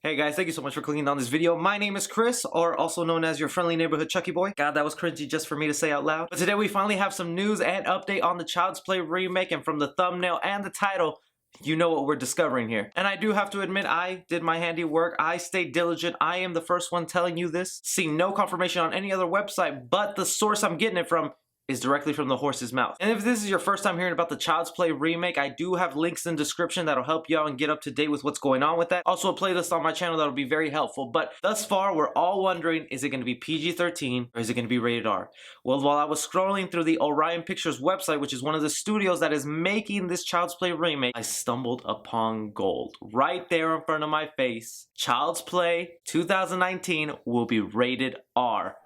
Hey guys, thank you so much for clicking on this video. My name is Chris, or also known as your friendly neighborhood Chucky boy. God, that was cringy just for me to say out loud. But today we finally have some news and update on the Child's Play remake, and from the thumbnail and the title, you know what we're discovering here. And I do have to admit, I did my handiwork. I stayed diligent. I am the first one telling you this. See no confirmation on any other website, but the source I'm getting it from is directly from the horse's mouth. And if this is your first time hearing about the Child's Play remake, I do have links in the description that'll help you out and get up to date with what's going on with that. Also a playlist on my channel that'll be very helpful. But thus far, we're all wondering, is it going to be PG-13 or is it going to be rated R? Well, while I was scrolling through the Orion Pictures website, which is one of the studios that is making this Child's Play remake, I stumbled upon gold. Right there in front of my face. Child's Play 2019 will be rated R.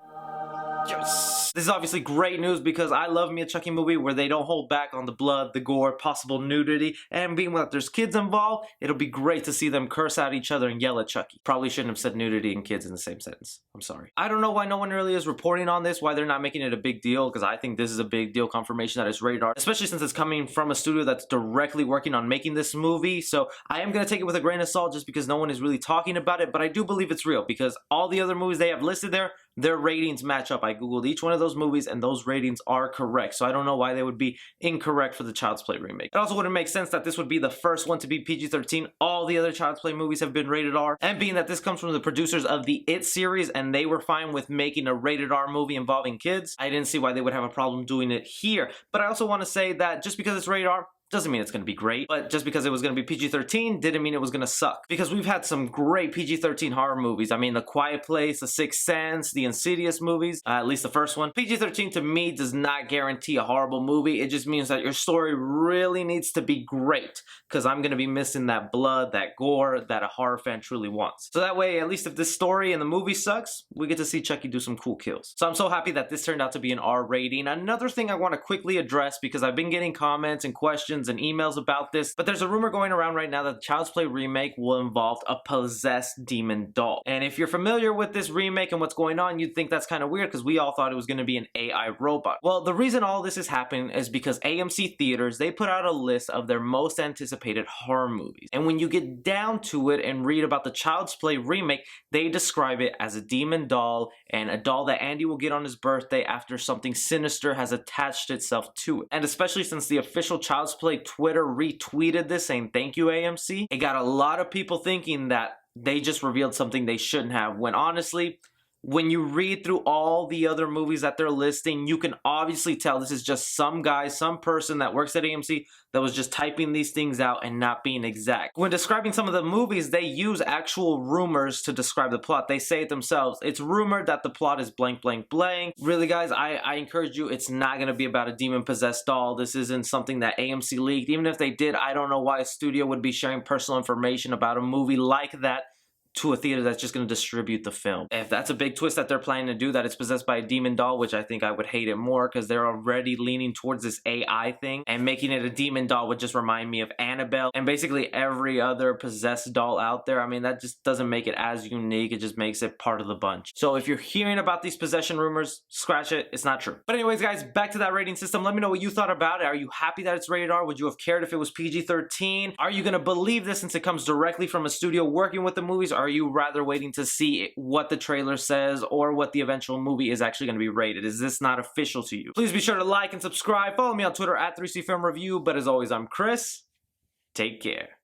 Yes! This is obviously great news because I love me a Chucky movie where they don't hold back on the blood, the gore, possible nudity, and being that there's kids involved, it'll be great to see them curse at each other and yell at Chucky. Probably shouldn't have said nudity and kids in the same sentence. I'm sorry. I don't know why no one really is reporting on this, why they're not making it a big deal, because I think this is a big deal confirmation that it's rated R, especially since it's coming from a studio that's directly working on making this movie. So I am going to take it with a grain of salt just because no one is really talking about it, but I do believe it's real because all the other movies they have listed there, their ratings match up. I googled each one of those movies and those ratings are correct. So I don't know why they would be incorrect for the Child's Play remake. It also wouldn't make sense that this would be the first one to be PG-13. All the other Child's Play movies have been rated R. And being that this comes from the producers of the It series and they were fine with making a rated R movie involving kids, I didn't see why they would have a problem doing it here. But I also want to say that just because it's rated R, doesn't mean it's going to be great, but just because it was going to be PG-13 didn't mean it was going to suck. Because we've had some great PG-13 horror movies. I mean, The Quiet Place, The Sixth Sense, the Insidious movies, at least the first one. PG-13 to me does not guarantee a horrible movie. It just means that your story really needs to be great, because I'm going to be missing that blood, that gore, that a horror fan truly wants. So that way, at least if this story and the movie sucks, we get to see Chucky do some cool kills. So I'm so happy that this turned out to be an R rating. Another thing I want to quickly address, because I've been getting comments and questions and emails about this, but there's a rumor going around right now that the Child's Play remake will involve a possessed demon doll. And if you're familiar with this remake and what's going on, you'd think that's kind of weird because we all thought it was going to be an AI robot. Well, the reason all this is happening is because AMC Theaters, they put out a list of their most anticipated horror movies. And when you get down to it and read about the Child's Play remake, they describe it as a demon doll and a doll that Andy will get on his birthday after something sinister has attached itself to it. And especially since the official Child's Play Twitter retweeted this saying thank you AMC, it got a lot of people thinking that they just revealed something they shouldn't have, when honestly, when you read through all the other movies that they're listing, you can obviously tell this is just some guy, some person that works at AMC that was just typing these things out and not being exact. When describing some of the movies, they use actual rumors to describe the plot. They say it themselves. It's rumored that the plot is blank, blank, blank. Really, guys, I encourage you, it's not going to be about a demon-possessed doll. This isn't something that AMC leaked. Even if they did, I don't know why a studio would be sharing personal information about a movie like that to a theater that's just going to distribute the film. If that's a big twist that they're planning to do, that it's possessed by a demon doll, which I think I would hate it more because they're already leaning towards this AI thing, and making it a demon doll would just remind me of Annabelle and basically every other possessed doll out there. I mean, that just doesn't make it as unique. It just makes it part of the bunch. So if you're hearing about these possession rumors, scratch it. It's not true. But anyways, guys, back to that rating system. Let me know what you thought about it. Are you happy that it's rated R? Would you have cared if it was PG-13? Are you going to believe this since it comes directly from a studio working with the movies? Or are you rather waiting to see what the trailer says or what the eventual movie is actually going to be rated? Is this not official to you? Please be sure to like and subscribe. Follow me on Twitter at 3C Film Review. But as always, I'm Chris. Take care.